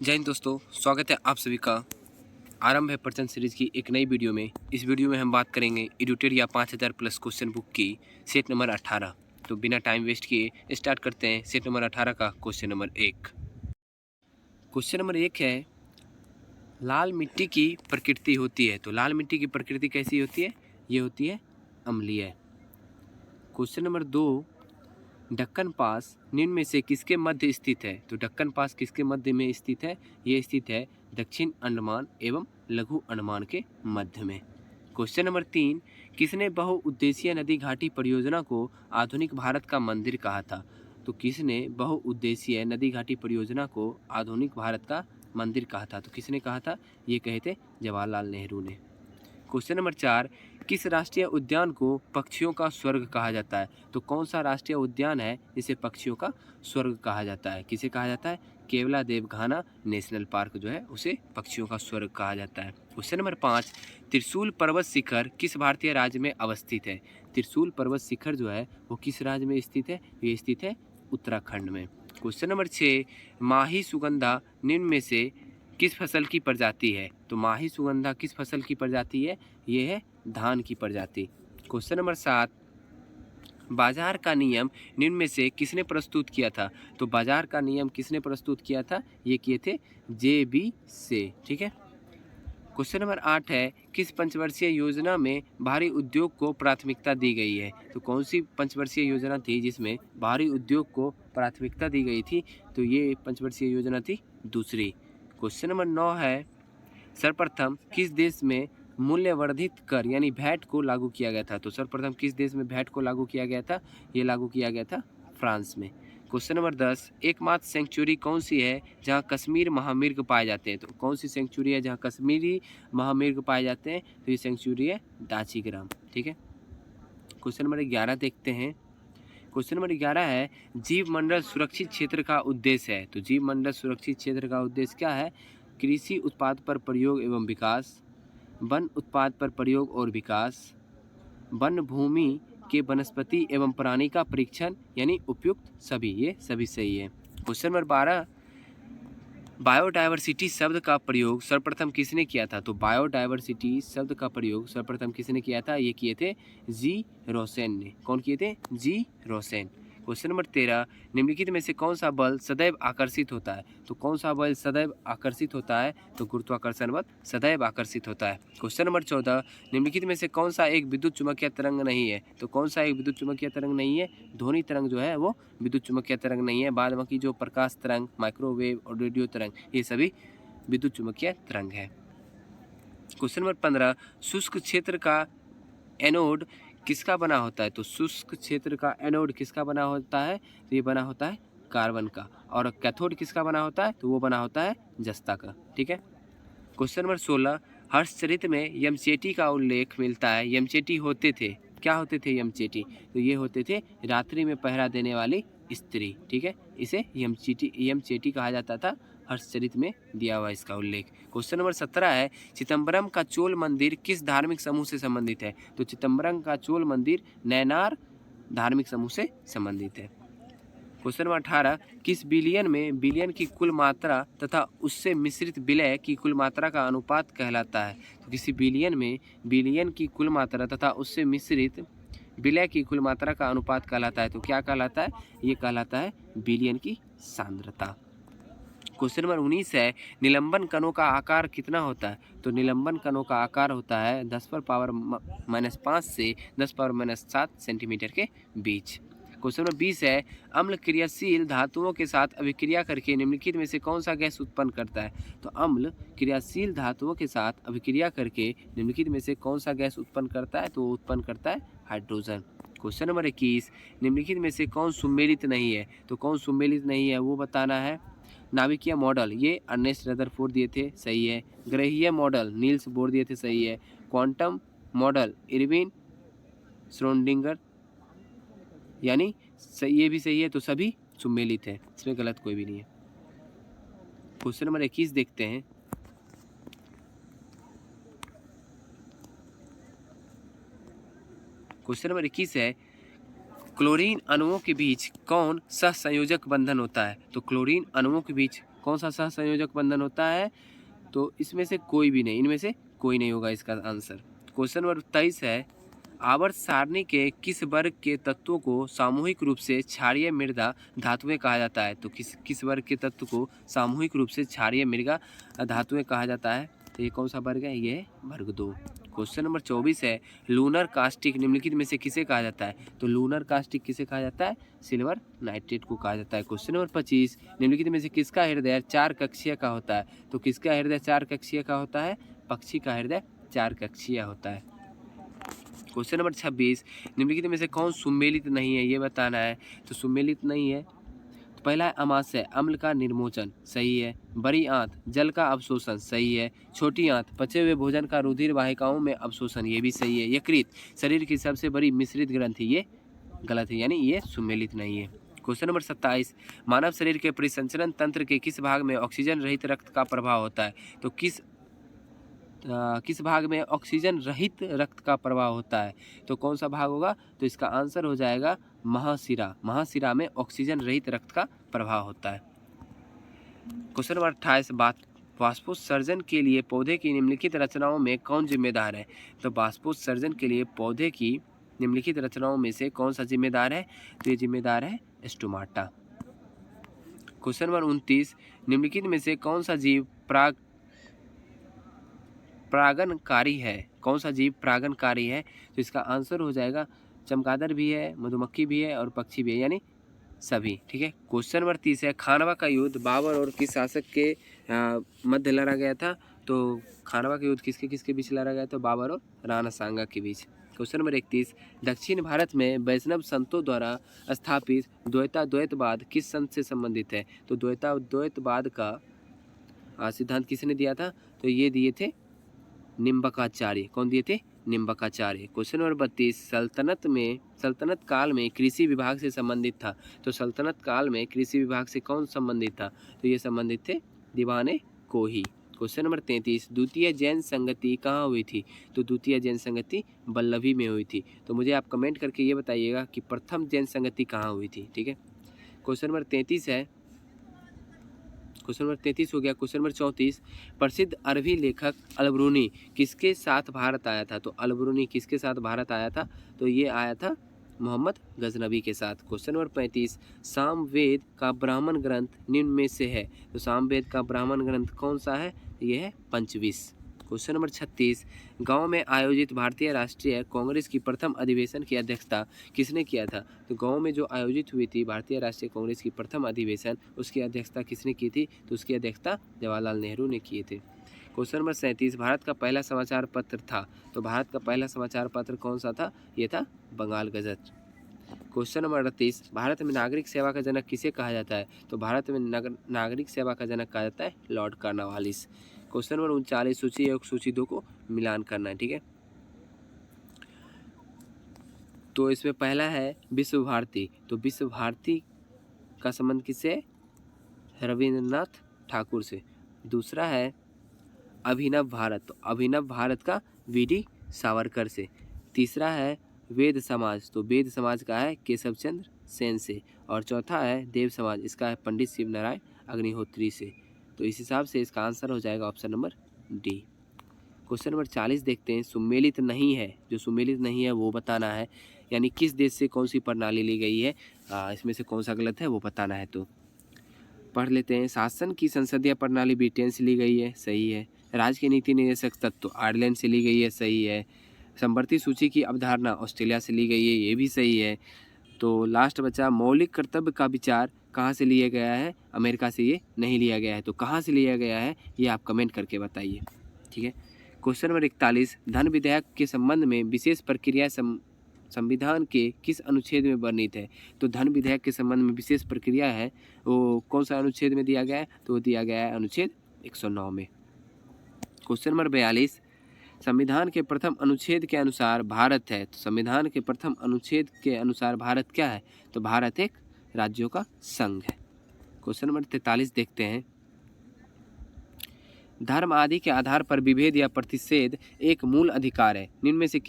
जय हिंद दोस्तों, स्वागत है आप सभी का। आरंभ है प्रचंड सीरीज की एक नई वीडियो में। इस वीडियो में हम बात करेंगे एडुटेड या 5000 प्लस क्वेश्चन बुक की सेट नंबर 18। तो बिना टाइम वेस्ट किए स्टार्ट करते हैं सेट नंबर 18 का क्वेश्चन नंबर 1। क्वेश्चन नंबर 1 है, लाल मिट्टी की प्रकृति होती है। तो लाल मिट्टी की प्रकृति कैसी होती है? ये होती है अम्लीय। क्वेश्चन नंबर 2, दक्कन पास निम्न में से किसके मध्य स्थित है? तो दक्कन पास किसके मध्य में स्थित है? ये स्थित है दक्षिण अंडमान एवं लघु अंडमान के मध्य में। क्वेश्चन नंबर 3, किसने बहुउद्देशीय नदी घाटी परियोजना को आधुनिक भारत का मंदिर कहा था? तो किसने बहुउद्देशीय नदी घाटी परियोजना को आधुनिक भारत का मंदिर कहा था? तो किसने कहा था? ये कहे थे जवाहरलाल नेहरू ने। क्वेश्चन नंबर 4, किस राष्ट्रीय उद्यान को पक्षियों का स्वर्ग कहा जाता है? तो कौन सा राष्ट्रीय उद्यान है जिसे पक्षियों का स्वर्ग कहा जाता है? किसे कहा जाता है? केवला देवघाना नेशनल पार्क जो है उसे पक्षियों का स्वर्ग कहा जाता है। क्वेश्चन नंबर 5, त्रिशूल पर्वत शिखर किस भारतीय राज्य में अवस्थित है? त्रिशूल पर्वत शिखर जो है वो किस राज्य में स्थित है? ये स्थित है उत्तराखंड में। क्वेश्चन नंबर 6, माही सुगंधा निम्न में से किस फसल की प्रजाति है? तो माही सुगंधा किस फसल की प्रजाति है? ये है धान की प्रजाति। क्वेश्चन नंबर 7, बाजार का नियम निम्न में से किसने प्रस्तुत किया था? तो बाजार का नियम किसने प्रस्तुत किया था? ये किए थे JB से। ठीक है। क्वेश्चन नंबर 8 है, किस पंचवर्षीय योजना में भारी उद्योग को प्राथमिकता दी गई है? तो कौन सी पंचवर्षीय योजना थी जिसमें भारी उद्योग को प्राथमिकता दी गई थी? तो ये पंचवर्षीय योजना थी दूसरी। क्वेश्चन नंबर 9 है, सर्वप्रथम किस देश में मूल्यवर्धित कर यानी वैट को लागू किया गया था? तो सर्वप्रथम किस देश में वैट को लागू किया गया था? ये लागू किया गया था फ्रांस में। क्वेश्चन नंबर 10, एकमात्र सेंचुरी कौन सी है जहां कश्मीर महामिर्ग पाए जाते हैं? तो कौन सी सेंचुरी है जहां कश्मीरी महामिर्ग पाए जाते हैं? तो ये सेंचुरी है दाचीग्राम। ठीक है। क्वेश्चन नंबर 11 देखते हैं। क्वेश्चन नंबर 11 है, जीव मंडल सुरक्षित क्षेत्र का उद्देश्य है। तो जीव मंडल सुरक्षित क्षेत्र का उद्देश्य क्या है? कृषि उत्पाद पर प्रयोग एवं विकास, वन उत्पाद पर प्रयोग और विकास, वन भूमि के वनस्पति एवं प्राणी का परीक्षण यानी उपयुक्त सभी। ये सभी सही है। क्वेश्चन नंबर 12, बायोडायवर्सिटी शब्द का प्रयोग सर्वप्रथम किसने किया था? तो बायोडायवर्सिटी शब्द का प्रयोग सर्वप्रथम किसने किया था? ये किए थे जी रोसेन ने। कौन किए थे? G Rosen. क्वेश्चन नंबर 13, निम्नलिखित में से कौन सा बल सदैव आकर्षित होता है? तो कौन सा बल सदैव आकर्षित होता है? तो गुरुत्वाकर्षण बल सदैव आकर्षित होता है। क्वेश्चन नंबर 14, निम्नलिखित में से कौन सा एक विद्युत चुम्बकीय तरंग नहीं है? तो कौन सा एक विद्युत चुम्बकीय तरंग नहीं है? ध्वनि तरंग जो है वो विद्युत चुम्बकीय तरंग नहीं है। बाद बाकी जो प्रकाश तरंग, माइक्रोवेव और रेडियो तरंग ये सभी विद्युत चुम्बकीय तरंग है। क्वेश्चन नंबर 15, शुष्क क्षेत्र का एनोड किसका बना होता है? तो शुष्क क्षेत्र का एनोड किसका बना होता है? तो ये बना होता है कार्बन का। और कैथोड किसका बना होता है? तो वो बना होता है जस्ता का। ठीक है। क्वेश्चन नंबर 16, हर्षचरित में यमचेटी का उल्लेख मिलता है। यमचेटी होते थे, क्या होते थे यमचेटी? तो ये होते थे रात्रि में पहरा देने वाली स्त्री। ठीक है। इसे यमचेटी कहा जाता था। हर्षचरित में दिया हुआ इसका उल्लेख। क्वेश्चन नंबर 17 है, चिदम्बरम का चोल मंदिर किस धार्मिक समूह से संबंधित है? तो चिदम्बरम का चोल मंदिर नैनार धार्मिक समूह से संबंधित है। क्वेश्चन नंबर 18, किस बिलियन में बिलियन की कुल मात्रा तथा उससे मिश्रित विलय की कुल मात्रा का अनुपात कहलाता है? तो किसी बिलियन में बिलियन की कुल मात्रा तथा उससे मिश्रित विलय की कुल मात्रा का अनुपात कहलाता है। तो क्या कहलाता है? ये कहलाता है बिलियन की सांद्रता। क्वेश्चन नंबर 19 है, निलंबन कणों का आकार कितना होता है? तो निलंबन कणों का आकार होता है 10⁻⁻5 से 10⁻⁻7 सेंटीमीटर के बीच। क्वेश्चन नंबर 20 है, अम्ल क्रियाशील धातुओं के साथ अभिक्रिया करके निम्नलिखित में से कौन सा गैस उत्पन्न करता है? तो अम्ल क्रियाशील धातुओं के साथ अभिक्रिया करके निम्नलिखित में से कौन सा गैस उत्पन्न करता है? तो वो उत्पन्न करता है हाइड्रोजन। क्वेश्चन नंबर 21, निम्नलिखित में से कौन सुमेलित नहीं है? तो कौन सुमेलित नहीं है वो बताना है। नाभिकीय मॉडल ये अर्नेस्ट रदरफोर्ड दिए थे, सही है। ग्रहीय मॉडल नील्स बोर दिए थे, सही है। क्वांटम मॉडल इरविन श्रोडिंगर यानी ये भी सही है। तो सभी सुमेलित है, इसमें गलत कोई भी नहीं है। क्वेश्चन नंबर 21 देखते हैं। क्वेश्चन नंबर 21 है, क्लोरीन अणुओं के बीच कौन सहसंयोजक बंधन होता है? तो क्लोरीन अणुओं के बीच कौन सा सहसंयोजक बंधन होता है? तो इसमें से कोई भी नहीं, इनमें से कोई नहीं होगा इसका आंसर। क्वेश्चन नंबर 23 है, आवर्त सारणी के किस वर्ग के तत्वों को सामूहिक रूप से क्षारीय मृदा धातुएं कहा जाता है? तो किस वर्ग के तत्व को सामूहिक रूप से क्षारीय मृदा धातुएं कहा जाता है? तो ये कौन सा वर्ग है? ये वर्ग 2। क्वेश्चन नंबर 24 है, लूनर कास्टिक निम्नलिखित में से किसे कहा जाता है? तो लूनर कास्टिक किसे कहा जाता है? सिल्वर नाइट्रेट को कहा जाता है। क्वेश्चन नंबर 25, निम्नलिखित में से किसका हृदय 4 कक्षीय का होता है? तो किसका हृदय 4 कक्षीय का होता है? पक्षी का हृदय 4 कक्षीय होता है। क्वेश्चन नंबर 26, निम्नलिखित में से कौन सुमेलित नहीं है, ये बताना है। तो सुमेलित नहीं है, तो पहला है अमाशय, अम्ल का निर्मोचन, सही है। बड़ी आंत, जल का अवशोषण, सही है। छोटी आंत, पचे हुए भोजन का रुधिर वाहिकाओं में अवशोषण, ये भी सही है। यकृत, शरीर की सबसे बड़ी मिश्रित ग्रंथि, ये गलत है, यानी ये सुमेलित नहीं है। क्वेश्चन नंबर 27, मानव शरीर के परिसंचरण तंत्र के किस भाग में ऑक्सीजन रहित रक्त का प्रभाव होता है? तो किस भाग में ऑक्सीजन रहित रक्त का प्रवाह होता है? तो कौन सा भाग होगा? तो इसका आंसर हो जाएगा महाशिरा। महाशिरा में ऑक्सीजन रहित रक्त का प्रवाह होता है। क्वेश्चन नंबर 28, बाष्पोत्सर्जन के लिए पौधे की निम्नलिखित रचनाओं में कौन जिम्मेदार है? तो बाष्पोत्सर्जन के लिए पौधे की निम्नलिखित रचनाओं में से कौन सा जिम्मेदार है? तो ये जिम्मेदार है स्टोमाटा। क्वेश्चन नंबर 29, निम्नलिखित में से कौन सा जीव परागणकारी है? कौन सा जीव परागणकारी है? तो इसका आंसर हो जाएगा चमगादड़ भी है, मधुमक्खी भी है और पक्षी भी है, यानी सभी। ठीक है। क्वेश्चन नंबर 30 है, खानवा का युद्ध बाबर और किस शासक के मध्य लड़ा गया था? तो खानवा का युद्ध किसके किसके बीच लड़ा गया था? बाबर और राणा सांगा के बीच। क्वेश्चन नंबर 31, दक्षिण भारत में वैष्णव संतों द्वारा स्थापित द्वैतवाद किस संत से संबंधित है? तो द्वैतवाद का सिद्धांत किसने दिया था? तो ये दिए थे निम्बकाचार्य। कौन दिए थे? निम्बकाचार्य। क्वेश्चन नंबर 32, सल्तनत काल में कृषि विभाग से संबंधित था। तो सल्तनत काल में कृषि विभाग से कौन संबंधित था? तो ये संबंधित थे दीवाने कोही। क्वेश्चन नंबर 33, द्वितीय जैन संगति कहाँ हुई थी? तो द्वितीय जैन संगति बल्लभी में हुई थी। तो मुझे आप कमेंट करके ये बताइएगा कि प्रथम जैन संगति कहाँ हुई थी। ठीक है। क्वेश्चन नंबर 33 है, क्वेश्चन नंबर 33 हो गया। क्वेश्चन नंबर 34, प्रसिद्ध अरबी लेखक अलबरूनी किसके साथ भारत आया था? तो अलबरूनी किसके साथ भारत आया था? तो ये आया था मोहम्मद गजनबी के साथ। क्वेश्चन नंबर 35, सामवेद का ब्राह्मण ग्रंथ निम्न में से है। तो सामवेद का ब्राह्मण ग्रंथ कौन सा है? ये है पंचविश। क्वेश्चन नंबर 36, गांव में आयोजित भारतीय राष्ट्रीय कांग्रेस की प्रथम अधिवेशन की अध्यक्षता किसने किया था? तो गांव में जो आयोजित हुई थी भारतीय राष्ट्रीय कांग्रेस की प्रथम अधिवेशन, उसकी अध्यक्षता किसने की थी? तो उसकी अध्यक्षता जवाहरलाल नेहरू ने किए थे। क्वेश्चन नंबर 37, भारत का पहला समाचार पत्र था। तो भारत का पहला समाचार पत्र कौन सा था? ये था Bengal gazette. Question number 38, Bharat में नागरिक सेवा का जनक किसे कहा जाता है? तो भारत में नागरिक सेवा का जनक कहा जाता है लॉर्ड कॉर्नवालिस। क्वेश्चन नंबर 39, सूची 1 सूची 2 को मिलान करना है। ठीक है। तो इसमें पहला है विश्व भारती। तो विश्व भारती का संबंध किससे? रविंद्रनाथ ठाकुर से। दूसरा है अभिनव भारत। तो अभिनव भारत का वीडी सावरकर से। तीसरा है वेद समाज। तो वेद समाज का है केशव चंद्र सेन से। और चौथा है देव समाज, इसका है पंडित शिव नारायण अग्निहोत्री से। तो इस हिसाब से इसका आंसर हो जाएगा option number D. Question number 40 देखते हैं, सुमेलित नहीं है, जो सुमेलित नहीं है वो बताना है, यानी किस देश से कौन सी प्रणाली ली गई है, इसमें से कौन सा गलत है वो बताना है। तो पढ़ लेते हैं। शासन की संसदीय प्रणाली ब्रिटेन से ली गई है, सही है। राज्य के नीति निर्देशक तत्व आयरलैंड से ली गई है, सही है। समवर्ती सूची की अवधारणा ऑस्ट्रेलिया से ली गई है, ये भी सही है। तो लास्ट बचा मौलिक कर्तव्य का विचार कहाँ से लिया गया है? अमेरिका से ये नहीं लिया गया है। तो कहाँ से लिया गया है ये आप कमेंट करके बताइए। ठीक है। क्वेश्चन नंबर 41, धन विधेयक के संबंध में विशेष प्रक्रिया संविधान के किस अनुच्छेद में वर्णित है? तो धन विधेयक के संबंध में विशेष प्रक्रिया है वो कौन सा अनुच्छेद में दिया गया है? तो दिया गया है अनुच्छेद 109 में। क्वेश्चन नंबर 42, संविधान के प्रथम अनुच्छेद के अनुसार भारत है। तो संविधान के प्रथम अनुच्छेद के अनुसार भारत क्या है? तो भारत एक राज्यों का संघ है। क्वेश्चन नंबर 43 देखते हैं, धर्म आदि के आधार पर विभेद या प्रतिषेध एक मूल अधिकार है, निम्न में से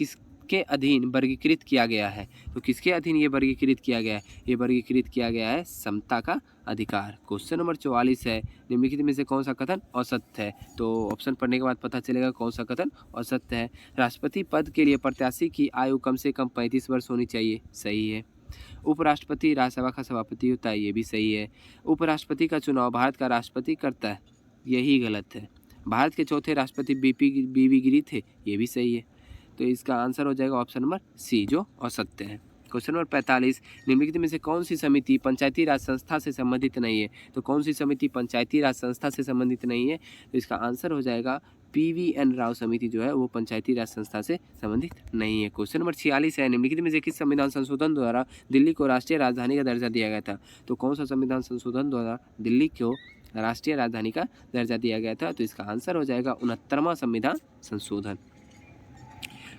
किसके अधीन वर्गीकृत किया गया है? तो किसके अधीन ये वर्गीकृत किया गया है? ये वर्गीकृत किया गया है समता का अधिकार। क्वेश्चन नंबर 44 है, निम्नलिखित में से कौन सा कथन असत्य है? तो ऑप्शन पढ़ने के बाद पता चलेगा कौन सा कथन असत्य है। राष्ट्रपति पद के लिए प्रत्याशी की आयु कम से कम 35 वर्ष होनी चाहिए, सही है। उपराष्ट्रपति राज्यसभा का सभापति होता है, ये भी सही है। उपराष्ट्रपति का चुनाव भारत का राष्ट्रपति करता है, यही गलत है। भारत के चौथे राष्ट्रपति बीबी गिरी थे, ये भी सही है। तो इसका आंसर हो जाएगा ऑप्शन नंबर सी, जो असत्य है। क्वेश्चन नंबर 45, निम्नलिखित में से कौन सी समिति पंचायती राज संस्था से संबंधित नहीं है? तो कौन सी समिति पंचायती राज संस्था से संबंधित नहीं है? तो इसका आंसर हो जाएगा PVN राव समिति जो है वो पंचायती राज संस्था से संबंधित नहीं है। क्वेश्चन नंबर 46 है, निम्नलिखित में से किस संविधान संशोधन द्वारा दिल्ली को राष्ट्रीय राजधानी का दर्जा दिया गया था? तो कौन सा संविधान संशोधन द्वारा दिल्ली को राष्ट्रीय राजधानी का दर्जा दिया गया था? तो इसका आंसर हो जाएगा 69वां संविधान संशोधन।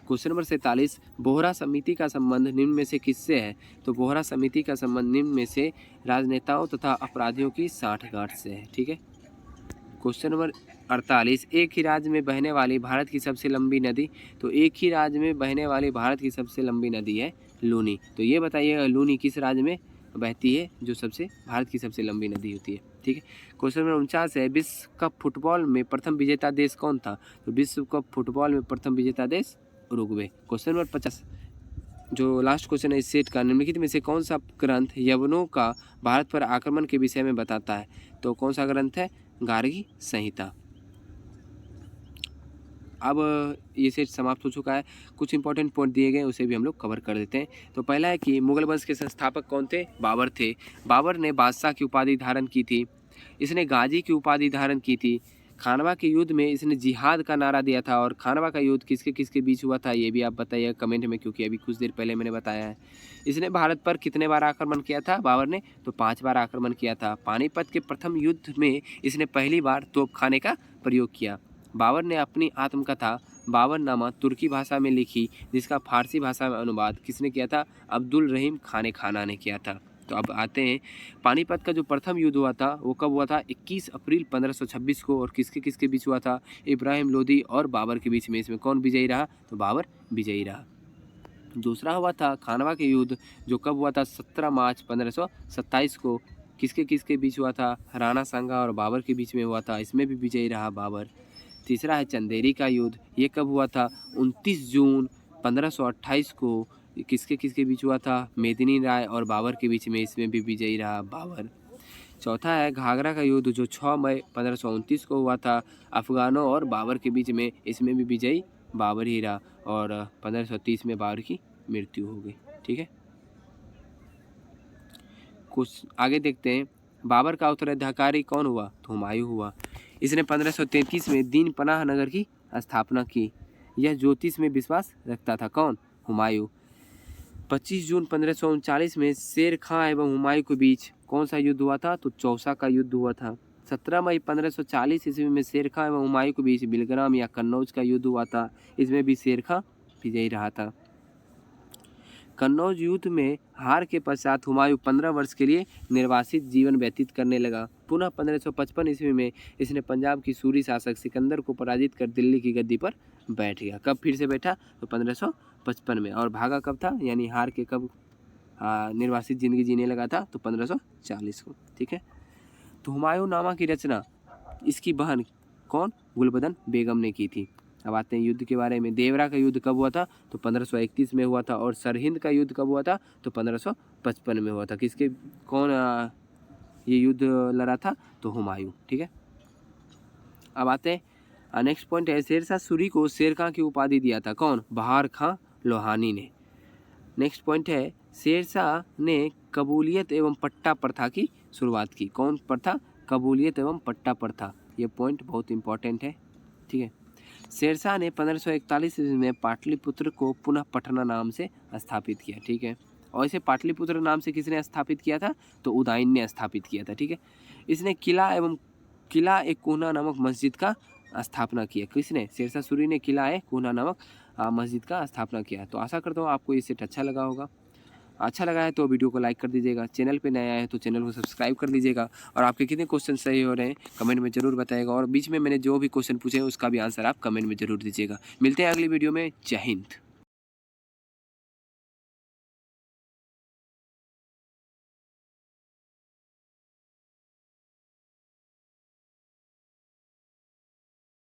क्वेश्चन नंबर 47, बोहरा समिति का संबंध निम्न में से किससे है? तो बोहरा समिति का संबंध निम्न में से राजनेताओं तथा अपराधियों की साठगांठ से है, ठीक है। क्वेश्चन नंबर 48, एक ही राज्य में बहने वाली भारत की सबसे लंबी नदी? तो एक ही राज्य में बहने वाली भारत की सबसे लंबी नदी है लूनी। तो ये बताइएगा लूनी किस राज्य में बहती है, जो भारत की सबसे लंबी नदी होती है, ठीक है। क्वेश्चन नंबर 49 है, विश्व कप फुटबॉल में प्रथम विजेता देश कौन था? तो विश्व कप फुटबॉल में प्रथम विजेता देश उरुग्वे। क्वेश्चन नंबर 50, जो लास्ट क्वेश्चन है इस सेट का, निम्नलिखित में से कौन सा ग्रंथ यवनों का भारत पर आक्रमण के विषय में बताता है? तो कौन सा ग्रंथ है? गार्गी संहिता। अब ये सेट समाप्त हो चुका है। कुछ इंपॉर्टेंट पॉइंट दिए गए उसे भी हम लोग कवर कर देते हैं। तो पहला है कि मुगल वंश के संस्थापक कौन थे? बाबर थे। बाबर ने बादशाह की उपाधि धारण की थी, इसने गाजी की उपाधि धारण की थी। खानवा के युद्ध में इसने जिहाद का नारा दिया था। और खानवा का युद्ध किसके किसके बीच हुआ था ये भी आप बताइए कमेंट में, क्योंकि अभी कुछ देर पहले मैंने बताया है। इसने भारत पर कितने बार आक्रमण किया था बाबर ने? तो 5 बार आक्रमण किया था। पानीपत के प्रथम युद्ध में इसने पहली बार तोपखाने का प्रयोग किया। बाबर ने अपनी आत्मकथा बाबरनामा तुर्की भाषा में लिखी, जिसका फारसी भाषा में अनुवाद किसने किया था? अब्दुल रहीम खाने खाना ने किया था। तो अब आते हैं, पानीपत का जो प्रथम युद्ध हुआ था वो कब हुआ था? 21 अप्रैल 1526 को। और किसके किसके बीच हुआ था? इब्राहिम लोदी और बाबर के बीच में। इसमें कौन विजयी रहा? तो बाबर विजयी रहा। दूसरा हुआ था खानवा के युद्ध, जो कब हुआ था? 17 मार्च 1527 को। किसके किसके बीच हुआ था? राणा सांगा और बाबर के बीच में हुआ था, इसमें भी विजयी रहा बाबर। तीसरा है चंदेरी का युद्ध, ये कब हुआ था? 29 जून 1528 को। किसके किसके बीच हुआ था? मेदिनी राय और बाबर के बीच में, इसमें भी विजयी रहा बाबर। चौथा है घाघरा का युद्ध, जो 6 मई 1529 को हुआ था अफगानों और बाबर के बीच में, इसमें भी विजयी बाबर ही रहा। और 1530 में बाबर की मृत्यु हो गई, ठीक है। कुछ आगे देखते हैं, बाबर का उत्तराधिकारी कौन हुआ? तो हुमायूं हुआ। इसने 1533 में दीन पनाह नगर की स्थापना की। यह ज्योतिष में विश्वास रखता था। कौन? हुमायूं। 25 जून 1539 में शेर खां एवं हुमायूं के बीच कौन सा युद्ध हुआ था? तो चौसा का युद्ध हुआ था। 17 मई 1540 ईस्वी में शेर खां एवं हुमायूं के बीच बिलग्राम या कन्नौज का युद्ध हुआ था, इसमें भी शेर खां विजयी रहा था। कन्नौज युद्ध में हार के पश्चात हुमायूं 15 वर्ष के लिए निर्वासित जीवन व्यतीत करने लगा। पुनः 1555 ईस्वी में इसने पंजाब की सूरी शासक सिकंदर को पराजित कर दिल्ली की गद्दी पर बैठ गया। कब फिर से बैठा? तो 1555 में। और भागा कब था, यानी हार के कब निर्वासित जिंदगी जीने लगा था? तो 1540 को, ठीक है। तो हुमायूं नामा की रचना इसकी बहन कौन? गुलबदन बेगम ने की थी। अब आते हैं युद्ध के बारे में। देवरा का युद्ध कब हुआ था? तो 1531 में हुआ था। और सरहिंद का युद्ध कब हुआ था? तो 1555 में हुआ था। किसके कौन ये युद्ध लड़ा था? तो हुमायूं, ठीक है। अब आते हैं नेक्स्ट पॉइंट है, शेरशाह सूरी को शेर खां की उपाधि दिया था। कौन? बहार खां लोहानी ने। नेक्स्ट पॉइंट है, शेरशाह ने कबूलियत एवं पट्टा प्रथा की शुरुआत की। कौन प्रथा? कबूलियत एवं पट्टा प्रथा। ये पॉइंट बहुत इंपॉर्टेंट है, ठीक है। शेरशाह ने 1541 ईस्वी में पाटलिपुत्र को पुनः पटना नाम से स्थापित किया, ठीक है। और इसे पाटलिपुत्र नाम से किसने स्थापित किया था? तो उदयन ने स्थापित किया था, ठीक है। इसने किला एक कोहना नामक मस्जिद का स्थापना किया। किसने? शेरशाह सूरी ने किला एक कोहना नामक मस्जिद का स्थापना किया। तो आशा करता हूँ आपको ये सेट अच्छा लगा होगा। अच्छा लगा है तो वीडियो को लाइक कर दीजिएगा, चैनल पे नया है तो चैनल को सब्सक्राइब कर लीजिएगा। और आपके कितने क्वेश्चन सही हो रहे हैं कमेंट में ज़रूर बताइएगा। और बीच में मैंने जो भी क्वेश्चन पूछे उसका भी आंसर आप कमेंट में ज़रूर दीजिएगा। मिलते हैं अगली वीडियो में। जय हिंद।